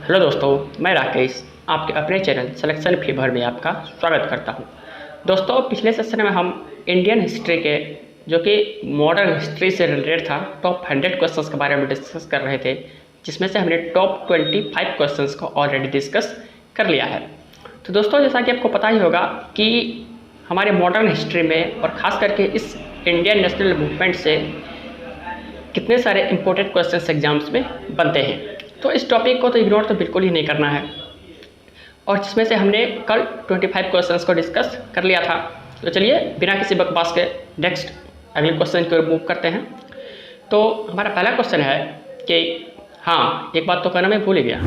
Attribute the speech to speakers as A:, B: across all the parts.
A: Hello दोस्तों, मैं राकेश आपके अपने चैनल सिलेक्शन फीवर में आपका स्वागत करता हूं। दोस्तों, पिछले सेशन में हम इंडियन हिस्ट्री के जो कि मॉडर्न हिस्ट्री से रिलेटेड था टॉप 100 क्वेश्चंस के बारे में डिस्कस कर रहे थे, जिसमें से हमने टॉप 25 क्वेश्चंस को ऑलरेडी डिस्कस कर लिया है। तो दोस्तों, जैसा कि आपको पता ही होगा कि हमारे मॉडर्न हिस्ट्री में और ख़ास करके इस इंडियन नेशनल मूवमेंट से कितने सारे इंपॉर्टेंट क्वेश्चंस एग्जाम्स में बनते हैं। तो इस टॉपिक को तो इग्नोर तो बिल्कुल ही नहीं करना है, और जिसमें से हमने कल 25 क्वेश्चंस को डिस्कस कर लिया था। तो चलिए बिना किसी बकवास के नेक्स्ट अगले क्वेश्चन की ओर मूव करते हैं। तो हमारा पहला क्वेश्चन है कि हाँ, एक बात तो कहना मैं भूल ही गया।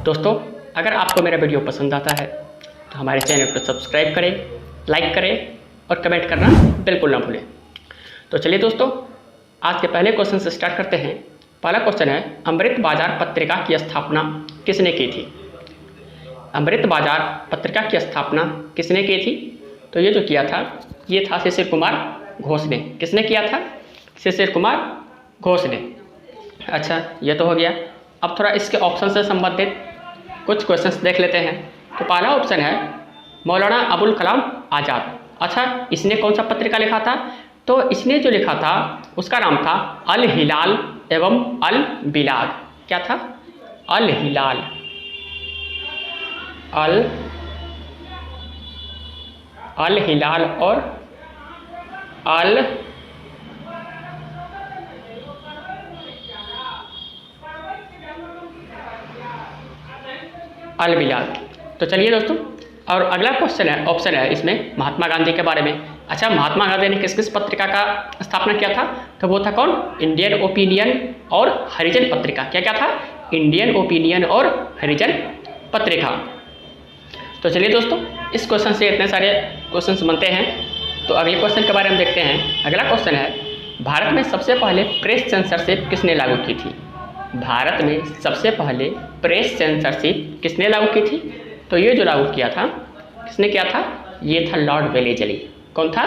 A: दोस्तों, अगर आपको मेरा वीडियो पसंद आता है तो हमारे चैनल को सब्सक्राइब करें, लाइक करें और कमेंट करना बिल्कुल ना भूलें। तो चलिए दोस्तों, आज के पहले क्वेश्चन से स्टार्ट करते हैं। पहला क्वेश्चन है, अमृत बाजार पत्रिका की स्थापना किसने की थी? अमृत बाजार पत्रिका की स्थापना किसने की थी? तो ये जो किया था ये था शिशिर कुमार घोष ने। किसने किया था? शिशिर कुमार घोष ने। अच्छा, ये तो हो गया। अब थोड़ा इसके ऑप्शन से संबंधित कुछ क्वेश्चंस देख लेते हैं। तो पहला ऑप्शन है मौलाना अबुल कलाम आज़ाद। अच्छा, इसने कौन सा पत्रिका लिखा था? तो इसने जो लिखा था उसका नाम था अल हिलाल एवं अल बिलाद। क्या था? अल हिलाल, अल हिलाल और अल बिलाद। तो चलिए दोस्तों, और अगला क्वेश्चन है, ऑप्शन है इसमें महात्मा गांधी के बारे में। अच्छा, महात्मा गांधी ने किस किस पत्रिका का स्थापना किया था? तो वो था कौन? इंडियन ओपिनियन और हरिजन पत्रिका। क्या क्या था? इंडियन ओपिनियन और हरिजन पत्रिका। तो चलिए दोस्तों, इस क्वेश्चन से इतने सारे क्वेश्चंस बनते हैं। तो अगले क्वेश्चन के बारे में देखते हैं। अगला क्वेश्चन है, भारत में सबसे पहले प्रेस सेंसरशिप किसने लागू की थी? भारत में सबसे पहले प्रेस सेंसरशिप किसने लागू की थी? तो ये जो लागू किया था, किसने किया था? ये था लॉर्ड वेलेजली। कौन था?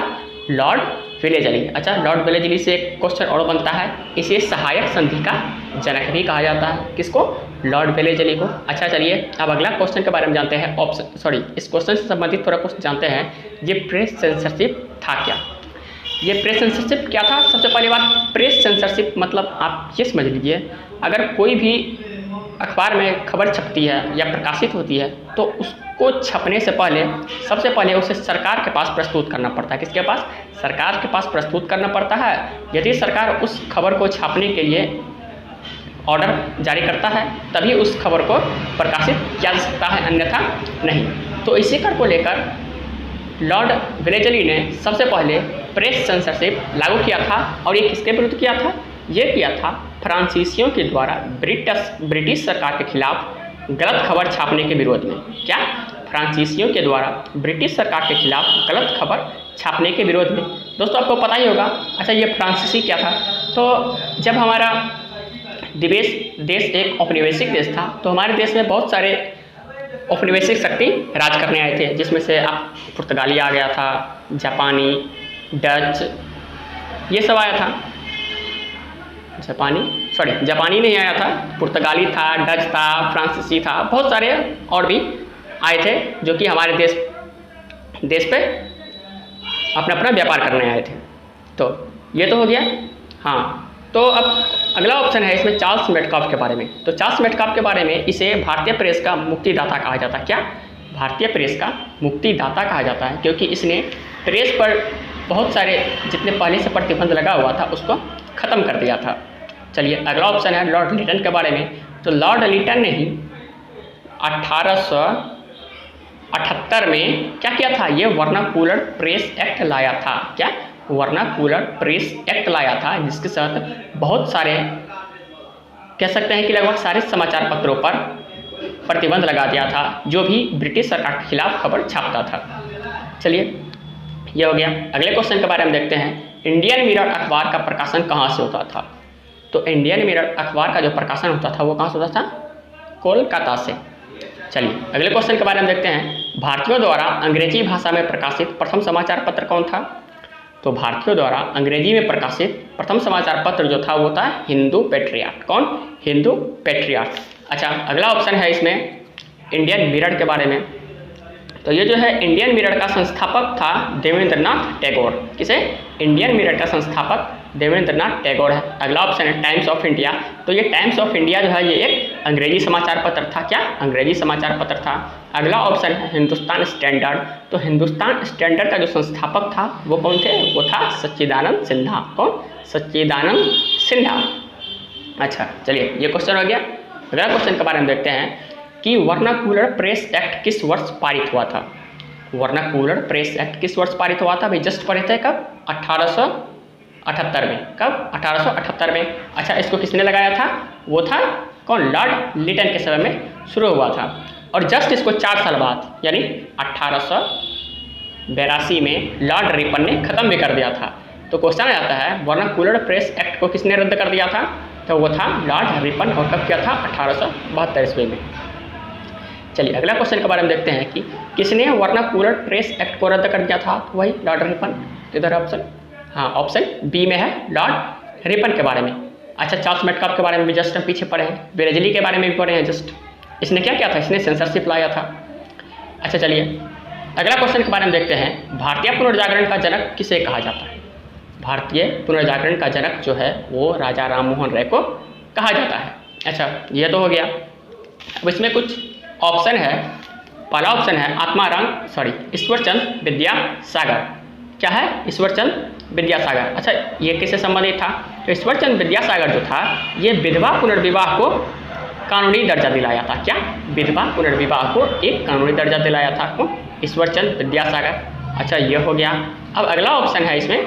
A: Lord Wellesley. अच्छा, लॉर्ड वेलेजली से एक क्वेश्चन और बनता है, इसे सहायक संधि का जनक भी कहा जाता है। किसको? लॉर्ड वेलेजली को। अच्छा, चलिए अब अगला क्वेश्चन के बारे में जानते हैं। इस क्वेश्चन से संबंधित थोड़ा कुछ जानते हैं। ये प्रेस सेंसरशिप था क्या? ये प्रेस सेंसरशिप क्या था? सबसे पहली बात, प्रेस सेंसरशिप मतलब आप ये समझ लीजिए, अगर कोई भी अखबार में खबर छपती है या प्रकाशित होती है तो उसको छपने से पहले सबसे पहले उसे सरकार के पास प्रस्तुत करना पड़ता है। किसके पास? सरकार के पास प्रस्तुत करना पड़ता है। यदि सरकार उस खबर को छापने के लिए ऑर्डर जारी करता है तभी उस खबर को प्रकाशित किया जा सकता है, अन्यथा नहीं। तो इसी कर को लेकर लॉर्ड वेलेजली ने सबसे पहले प्रेस सेंसरशिप लागू किया था। और ये किसके विरुद्ध किया था? ये किया था फ्रांसीसियों के द्वारा ब्रिटिश सरकार के खिलाफ गलत खबर छापने के विरोध में। क्या? फ्रांसीसियों के द्वारा ब्रिटिश सरकार के खिलाफ गलत खबर छापने के विरोध में। दोस्तों, आपको पता ही होगा। अच्छा, ये फ्रांसीसी क्या था? तो जब हमारा देश एक औपनिवेशिक देश था तो हमारे देश में बहुत सारे औपनिवेशिक शक्ति राज करने आए थे, जिसमें से आप पुर्तगाली आ गया था, जापानी, डच, ये सब आया था। जापानी नहीं आया था, पुर्तगाली था, डच था, फ्रांसीसी था, बहुत सारे और भी आए थे जो कि हमारे देश पे अपना अपना व्यापार करने आए थे। तो ये तो हो गया। हाँ, तो अब अगला ऑप्शन है इसमें चार्ल्स मेटकाफ के बारे में। तो चार्ल्स मेटकाफ के बारे में, इसे भारतीय प्रेस का मुक्तिदाता कहा जाता है। क्या? भारतीय प्रेस का मुक्तिदाता कहा जाता है, क्योंकि इसने प्रेस पर बहुत सारे जितने पहले से प्रतिबंध लगा हुआ था उसको ख़त्म कर दिया था। चलिए अगला ऑप्शन है लॉर्ड लिटन के बारे में। तो लॉर्ड लिटन ने ही 1878 में क्या किया था? ये वर्नाकुलर प्रेस एक्ट लाया था। क्या? वर्नाकुलर प्रेस एक्ट लाया था, जिसके साथ बहुत सारे, कह सकते हैं कि लगभग सारे समाचार पत्रों पर प्रतिबंध लगा दिया था जो भी ब्रिटिश सरकार के खिलाफ खबर छापता था। चलिए, ये हो गया। अगले क्वेश्चन के बारे में देखते हैं। इंडियन मिरर अखबार का प्रकाशन कहाँ से होता था? तो इंडियन मिरर अखबार का जो प्रकाशन होता था वो कहाँ से होता था? कोलकाता से। चलिए अगले क्वेश्चन के बारे में देखते हैं। भारतीयों द्वारा अंग्रेजी भाषा में प्रकाशित प्रथम समाचार पत्र कौन था? तो भारतीयों द्वारा अंग्रेजी में प्रकाशित प्रथम समाचार पत्र जो था वो था हिंदू पेट्रियाट। कौन? हिंदू पेट्रियाट। अच्छा, अगला ऑप्शन है इसमें इंडियन मिरर के बारे में। तो ये जो है इंडियन मिरर का संस्थापक था देवेंद्रनाथ टैगोर। किसे? इंडियन मिरर का संस्थापक देवेंद्रनाथ टैगोर है। अगला ऑप्शन है टाइम्स ऑफ इंडिया। तो ये टाइम्स ऑफ इंडिया जो है ये एक अंग्रेजी समाचार पत्र था। क्या? अंग्रेजी समाचार पत्र था। अगला ऑप्शन है हिंदुस्तान स्टैंडर्ड। तो हिंदुस्तान स्टैंडर्ड का जो संस्थापक था वो कौन थे? वो था सच्चिदानंद सिन्हा। कौन? सच्चिदानंद सिन्हा। अच्छा चलिए, ये क्वेश्चन हो गया। अगला क्वेश्चन के बारे में देखते हैं कि वर्नाक्यूलर प्रेस एक्ट किस वर्ष पारित हुआ था? वर्नाक्यूलर प्रेस एक्ट किस वर्ष पारित हुआ था? भाई जस्ट पढ़े थे कब? 1878 में। कब? 1878 में। अच्छा, इसको किसने लगाया था? वो था कौन? लॉर्ड लिटन के समय में शुरू हुआ था। और जस्ट इसको 4 साल बाद यानी 1882 में लॉर्ड रिपन ने ख़त्म भी कर दिया था। तो क्वेश्चन आ जाता है वर्नाक्यूलर प्रेस एक्ट को किसने रद्द कर दिया था? तो वो था लॉर्ड रिपन। और कब किया था? 1872 ईस्वी में। चलिए अगला क्वेश्चन के बारे में देखते हैं कि किसने वर्नाक्यूलर प्रेस एक्ट को रद्द कर दिया था? तो वही लॉर्ड रिपन। इधर ऑप्शन, हाँ ऑप्शन बी में है लॉर्ड रिपन के बारे में। अच्छा, चार्ल्स मेटकाफ के बारे में भी जस्ट हम पीछे पढ़े हैं। बेरेजली के बारे में भी पढ़े हैं जस्ट। इसने क्या किया था? इसने सेंसरशिप लाया था। अच्छा चलिए अगला क्वेश्चन के बारे में देखते हैं। भारतीय पुनर्जागरण का जनक किसे कहा जाता है? भारतीय पुनर्जागरण का जनक जो है वो राजा राम मोहन राय को कहा जाता है। अच्छा, ये तो हो गया। अब इसमें कुछ ऑप्शन है। पहला ऑप्शन है ईश्वरचंद विद्यासागर। क्या है? ईश्वरचंद विद्यासागर। अच्छा, ये किससे संबंधित था? तो ईश्वरचंद विद्यासागर जो था ये विधवा पुनर्विवाह को कानूनी दर्जा दिलाया था। क्या? विधवा पुनर्विवाह को एक कानूनी दर्जा दिलाया था। कौन? ईश्वरचंद विद्यासागर। अच्छा, ये हो गया। अब अगला ऑप्शन है इसमें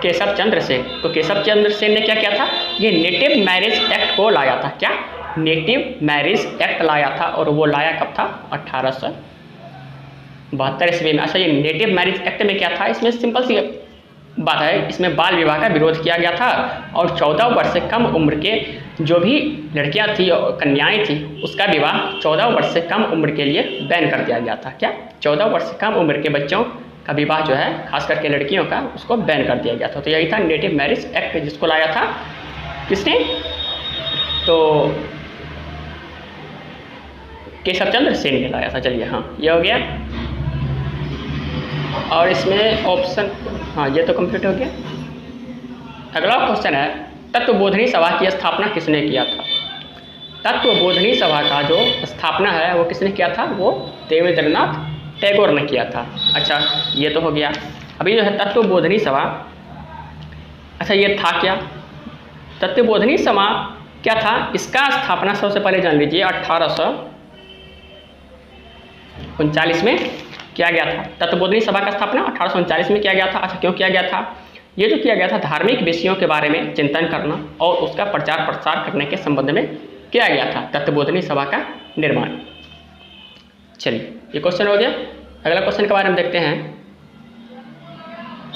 A: केशव चंद्र सेन। तो केशव चंद्र सेन ने क्या किया था? ये नेटिव मैरिज एक्ट को लाया था। क्या? नेटिव मैरिज एक्ट लाया था। और वो लाया कब था? 1872 ईस्वी में। अच्छा, ये नेटिव मैरिज एक्ट में क्या था? इसमें सिंपल सी बात है, इसमें बाल विवाह का विरोध किया गया था और 14 वर्ष से कम उम्र के जो भी लड़कियां थी और कन्याएं थी उसका विवाह 14 वर्ष से कम उम्र के लिए बैन कर दिया गया था। क्या? 14 वर्ष से कम उम्र के बच्चों का विवाह जो है, खास करके लड़कियों का, उसको बैन कर दिया गया था। तो यही था नेटिव मैरिज एक्ट, जिसको लाया था किसने? तो केशव चंद्र सेन ने लाया था। चलिए, हाँ ये हो गया। और इसमें ऑप्शन, हाँ ये तो कंप्लीट हो गया। अगला क्वेश्चन है तत्वबोधिनी सभा की स्थापना किसने किया था? तत्वबोधिनी सभा का जो स्थापना है वो किसने किया था? वो देवेंद्रनाथ टैगोर ने किया था। अच्छा, ये तो हो गया। अभी जो है तत्वबोधिनी सभा, अच्छा ये था क्या? तत्वबोधिनी सभा क्या था? इसका स्थापना सबसे पहले जान लीजिए 1839 में किया गया था। तत्वबोधिनी सभा का स्थापना 1839 में किया गया था। अच्छा, क्यों किया गया था? ये जो किया गया था धार्मिक विषयों के बारे में चिंतन करना और उसका प्रचार प्रसार करने के संबंध में किया गया था तत्वबोधिनी सभा का निर्माण। चलिए, ये क्वेश्चन हो गया। अगला क्वेश्चन के बारे में देखते हैं।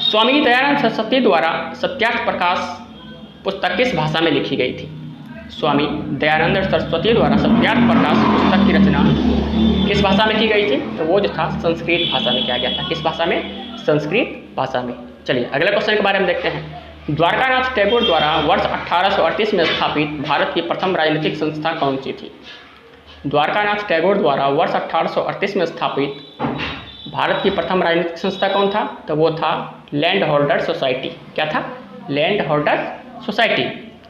A: स्वामी दयानंद सरस्वती द्वारा सत्यार्थ प्रकाश पुस्तक किस भाषा में लिखी गई थी? स्वामी दयानंद सरस्वती द्वारा सत्यार्थ प्रकाश पुस्तक की रचना किस भाषा में की गई थी? तो वो जो था संस्कृत भाषा में किया गया था। किस भाषा में? संस्कृत भाषा में। चलिए अगले क्वेश्चन के बारे में देखते हैं। द्वारकानाथ टैगोर द्वारा वर्ष 1838 में स्थापित भारत की प्रथम राजनीतिक संस्था कौन सी थी? द्वारकानाथ टैगोर द्वारा वर्ष 1838 में स्थापित भारत की प्रथम राजनीतिक संस्था कौन था? तो वो था लैंड होल्डर सोसाइटी। क्या था? Land holder society.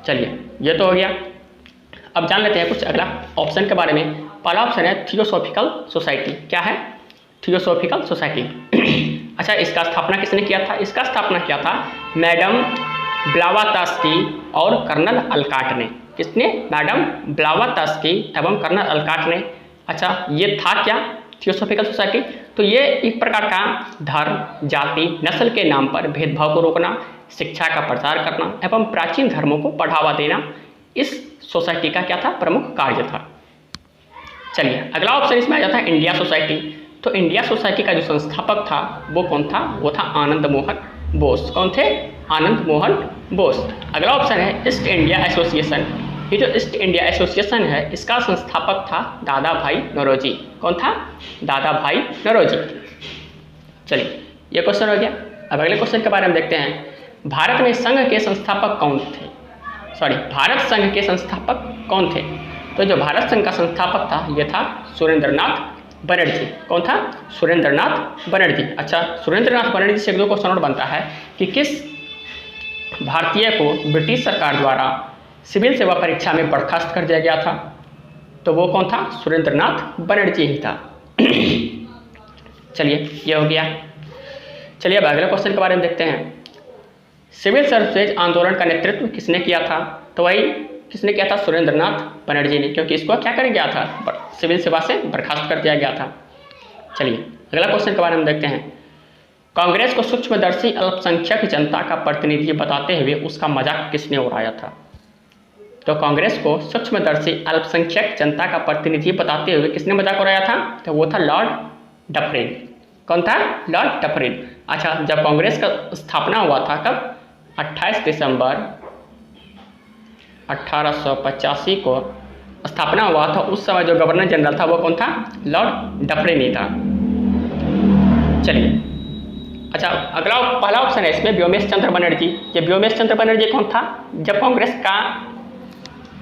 A: चलिए, ये तो हो गया। अब जान लेते हैं कुछ अगला ऑप्शन के बारे में। पहला ऑप्शन है थियोसॉफिकल सोसाइटी। क्या है? Theosophical society. अच्छा, इसका स्थापना किसने किया था? इसका स्थापना किया था मैडम ब्लावात्स्की और कर्नल अलकाट ने। किसने? मैडम ब्लावात्स्की एवं कर्नल अलकाट ने। अच्छा, ये था क्या थियोसॉफिकल सोसाइटी? तो ये एक प्रकार का धर्म, जाति, नस्ल के नाम पर भेदभाव को रोकना, शिक्षा का प्रचार करना एवं प्राचीन धर्मों को बढ़ावा देना इस सोसाइटी का क्या था? प्रमुख कार्य था। चलिए अगला ऑप्शन इसमें आ जाता है इंडिया सोसाइटी। तो इंडिया सोसाइटी का जो संस्थापक था वो कौन था? वो था आनंद मोहन बोस। कौन थे? आनंद मोहन बोस। अगला ऑप्शन है ईस्ट इंडिया एसोसिएशन। ये जो ईस्ट इंडिया एसोसिएशन है इसका संस्थापक था दादा भाई नौरोजी। कौन था? दादा भाई नौरोजी। चलिए, ये क्वेश्चन हो गया। अब अगले क्वेश्चन के बारे में देखते हैं। भारत संघ के संस्थापक कौन थे? तो जो भारत संघ का संस्थापक था ये था सुरेंद्रनाथ बनर्जी। कौन था? सुरेंद्रनाथ बनर्जी। अच्छा, सुरेंद्रनाथ बनर्जी से एक दो क्वेश्चन और बनता है कि किस भारतीय को ब्रिटिश सरकार द्वारा सिविल सेवा परीक्षा में बर्खास्त कर दिया गया था? तो वो कौन था? सुरेंद्रनाथ बनर्जी ही था। चलिए ये हो गया। चलिए अब अगले क्वेश्चन के बारे में देखते हैं। सिविल सर्विसेज आंदोलन का नेतृत्व किसने किया था? तो वही किसने किया था? सुरेंद्रनाथ बनर्जी ने, क्योंकि इसको क्या कर गया था? सिविल सेवा से बर्खास्त कर दिया गया था। चलिए अगला क्वेश्चन के बारे में देखते हैं। कांग्रेस को सूक्ष्मदर्शी अल्पसंख्यक जनता का प्रतिनिधि बताते हुए उसका मजाक किसने उड़ाया था? तो कांग्रेस को सूक्ष्मदर्शी अल्पसंख्यक जनता का प्रतिनिधि बताते हुए किसने मजाक उड़ाया था? तो वो था लॉर्ड डफरिन। कौन था? Lord Dufferin. अच्छा, जब कांग्रेस का स्थापना हुआ था कब? 28 दिसंबर 1885 को स्थापना हुआ था। उस समय जो गवर्नर जनरल था वो कौन था? लॉर्ड डफरिन ही था। चलिए अच्छा, अगला पहला ऑप्शन है इसमें व्योमेश चंद्र बनर्जी। ये व्योमेश चंद्र बनर्जी कौन था? जब कांग्रेस का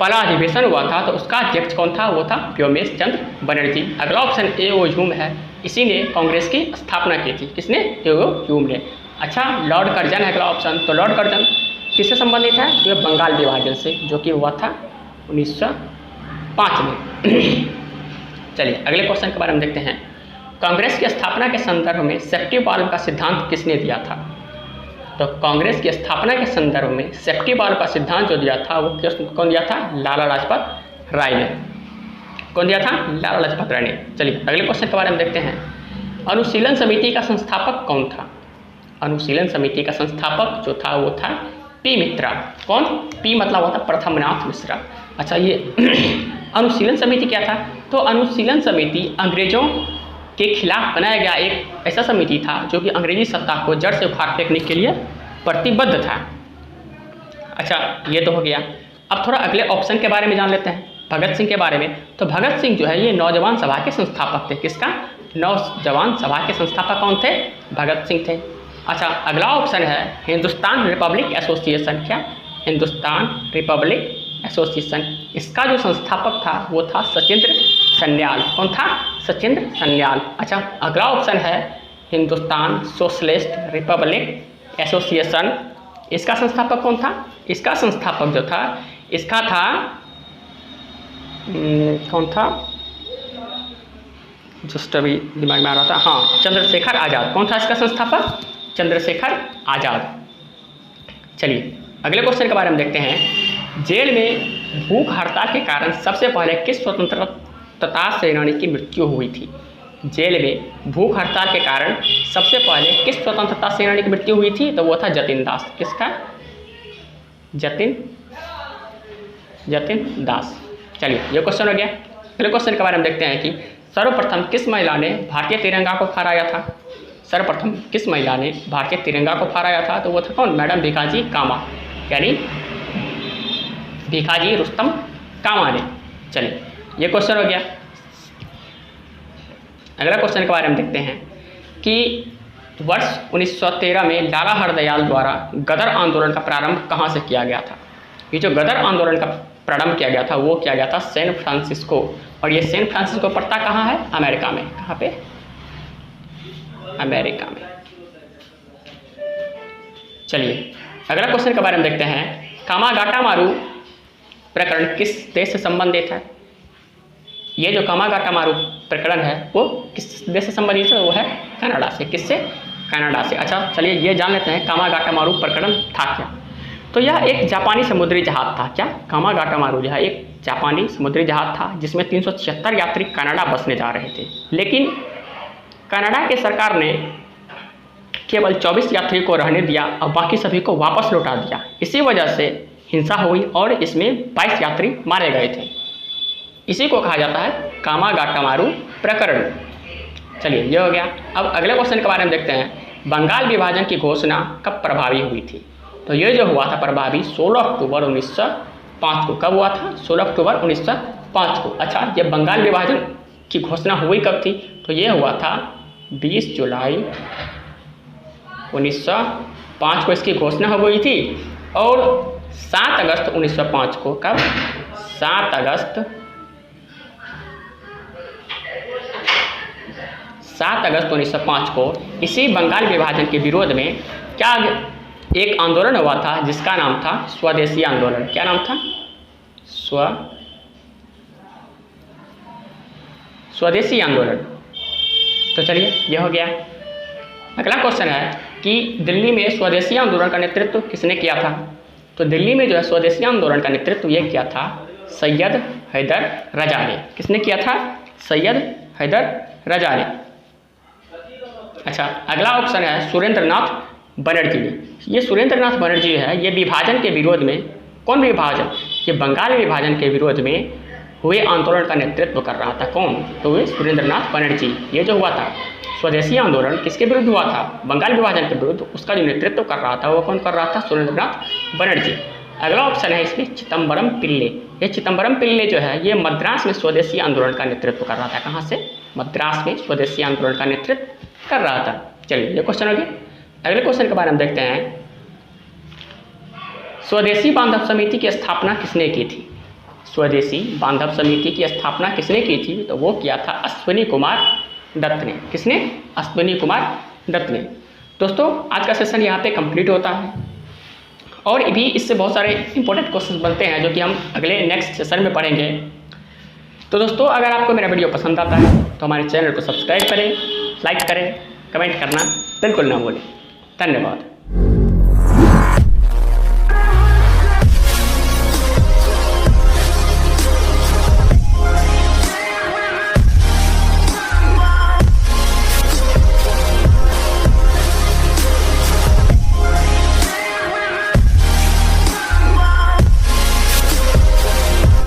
A: पहला अधिवेशन हुआ था तो उसका अध्यक्ष कौन था? वो था व्योमेश चंद्र बनर्जी। अगला ऑप्शन ए.ओ. ह्यूम है। इसी ने कांग्रेस की स्थापना की थी। किसने? ए.ओ. ह्यूम ने। अच्छा, लॉर्ड कर्जन है अगला ऑप्शन। तो लॉर्ड कर्जन किससे संबंधित है? तो बंगाल विभाजन से, जो कि हुआ था 1905 में। चलिए अगले क्वेश्चन के बारे में देखते हैं। कांग्रेस की स्थापना के संदर्भ में सेफ्टी वाल्व का सिद्धांत किसने दिया था? तो कांग्रेस की स्थापना के संदर्भ में सेफ्टी वाल्व का सिद्धांत जो दिया था वो कौन दिया था? लाला लाजपत राय ने। कौन दिया था? लाला लाजपत राय ने। चलिए अगले क्वेश्चन के बारे में देखते हैं। अनुशीलन समिति का संस्थापक कौन था? अनुशीलन समिति का संस्थापक जो था वो था पी मित्रा। कौन? पी मतलब होता प्रथमनाथ मिश्रा। अच्छा, ये अनुशीलन समिति क्या था? तो अनुशीलन समिति अंग्रेजों के खिलाफ बनाया गया एक ऐसा समिति था जो कि अंग्रेजी सत्ता को जड़ से उखाड़ फेंकने के लिए प्रतिबद्ध था। अच्छा, ये तो हो गया। अब थोड़ा अगले ऑप्शन के बारे में जान लेते हैं, भगत सिंह के बारे में। तो भगत सिंह जो है ये नौजवान सभा के संस्थापक थे। किसका? नौजवान सभा के संस्थापक कौन थे? भगत सिंह थे। अच्छा, अगला ऑप्शन है हिंदुस्तान रिपब्लिक एसोसिएशन। क्या? Hindustan Republic Association. इसका जो संस्थापक था वो था सचिंद्र सन्याल। कौन था? सचिंद्र सन्याल। अच्छा, अगला ऑप्शन है हिंदुस्तान सोशलिस्ट रिपब्लिक एसोसिएशन। इसका संस्थापक कौन था? इसका संस्थापक जो था इसका था कौन था? जस्ट अभी दिमाग में आ रहा था। हाँ, चंद्रशेखर आज़ाद। कौन था इसका संस्थापक? चंद्रशेखर आज़ाद। चलिए अगले क्वेश्चन के बारे में देखते हैं। जेल में भूख हड़ताल के कारण सबसे पहले किस स्वतंत्रता सेनानी की मृत्यु हुई थी? जेल में भूख हड़ताल के कारण सबसे पहले किस स्वतंत्रता सेनानी की मृत्यु हुई थी? तो वो था जतिन दास। किसका? जतिन दास। चलिए ये क्वेश्चन हो गया। अगले क्वेश्चन के बारे में देखते हैं कि सर्वप्रथम किस महिला ने भारतीय तिरंगा को फहराया था? सर्वप्रथम किस महिला ने भारतीय तिरंगा को फहराया था? तो वो था कौन? मैडम भिखाजी कामा, यानी भिखाजी रुस्तम कामा ने। चलिए ये क्वेश्चन हो गया। अगला क्वेश्चन के बारे में देखते हैं कि वर्ष 1913 में लाला हरदयाल द्वारा गदर आंदोलन का प्रारंभ कहाँ से किया गया था? ये जो गदर आंदोलन का प्रारंभ किया गया था वो किया गया था सैन फ्रांसिस्को। और ये सैन फ्रांसिस्को पड़ता कहाँ है? अमेरिका में। कहाँ पे? अमेरिका में। चलिए अगला क्वेश्चन के बारे में देखते हैं। कामागाटामारू प्रकरण किस देश से संबंधित है? ये जो कामागाटामारू प्रकरण है वो किस देश से संबंधित है? वो है कनाडा से। किससे? कनाडा से। अच्छा चलिए ये जान लेते हैं कामागाटामारू प्रकरण था क्या। तो यह एक जापानी समुद्री जहाज था। क्या? कामागाटामारू जो है एक जापानी समुद्री जहाज था जिसमें 376 यात्री कनाडा बसने जा रहे थे, लेकिन कनाडा की सरकार ने केवल 24 यात्री को रहने दिया और बाकी सभी को वापस लौटा दिया। इसी वजह से हिंसा हुई और इसमें 22 यात्री मारे गए थे। इसी को कहा जाता है कामागाटामारू प्रकरण। चलिए ये हो गया। अब अगले क्वेश्चन के बारे में देखते हैं। बंगाल विभाजन की घोषणा कब प्रभावी हुई थी? तो ये जो हुआ था प्रभावी 16 अक्टूबर 1905 को। कब हुआ था? 16 अक्टूबर 1905 को। अच्छा, ये बंगाल विभाजन की घोषणा हुई कब थी? तो ये हुआ था 20 जुलाई 1905 को इसकी घोषणा हो गई थी। और 7 अगस्त 1905 को, कब? 7 अगस्त 7 अगस्त 1905 को इसी बंगाल विभाजन के विरोध में क्या एक आंदोलन हुआ था जिसका नाम था स्वदेशी आंदोलन। क्या नाम था? स्वदेशी आंदोलन। तो चलिए ये हो गया। अगला क्वेश्चन है कि दिल्ली में स्वदेशी आंदोलन का नेतृत्व किसने किया था? तो दिल्ली में जो है स्वदेशी आंदोलन का नेतृत्व ये किया था सैयद हैदर रजा ने। किसने किया था? सैयद हैदर रजा ने। अच्छा, अगला ऑप्शन है सुरेंद्रनाथ बनर्जी ने। ये सुरेंद्रनाथ बनर्जी है, ये विभाजन के विरोध में, कौन विभाजन? ये बंगाल विभाजन के विरोध में हुए आंदोलन का नेतृत्व कर रहा था। कौन? तो ये सुरेंद्रनाथ बनर्जी। ये जो हुआ था स्वदेशी आंदोलन किसके विरुद्ध हुआ था? बंगाल विभाजन के विरुद्ध। उसका जो नेतृत्व कर रहा था वो कौन कर रहा था? सुरेंद्रनाथ बनर्जी। अगला ऑप्शन है इसमें चिदम्बरम पिल्ले। ये चिदम्बरम पिल्ले जो है ये मद्रास में स्वदेशी आंदोलन का नेतृत्व कर रहा था। कहाँ से? मद्रास में स्वदेशी आंदोलन का नेतृत्व कर रहा था। चलिए ये क्वेश्चन हो गया। अगले क्वेश्चन के बारे में देखते हैं। स्वदेशी बांधव समिति की स्थापना किसने की थी? स्वदेशी बांधव समिति की स्थापना किसने की थी? तो वो किया था अश्विनी कुमार दत्त ने। किसने? अश्विनी कुमार दत्त ने। दोस्तों आज का सेशन यहाँ पे कंप्लीट होता है और भी इससे बहुत सारे इंपॉर्टेंट क्वेश्चन बनते हैं जो कि हम अगले नेक्स्ट सेशन में पढ़ेंगे। तो दोस्तों अगर आपको मेरा वीडियो पसंद आता है तो हमारे चैनल को सब्सक्राइब करें, लाइक करें, कमेंट करना बिल्कुल ना भूलें। धन्यवाद।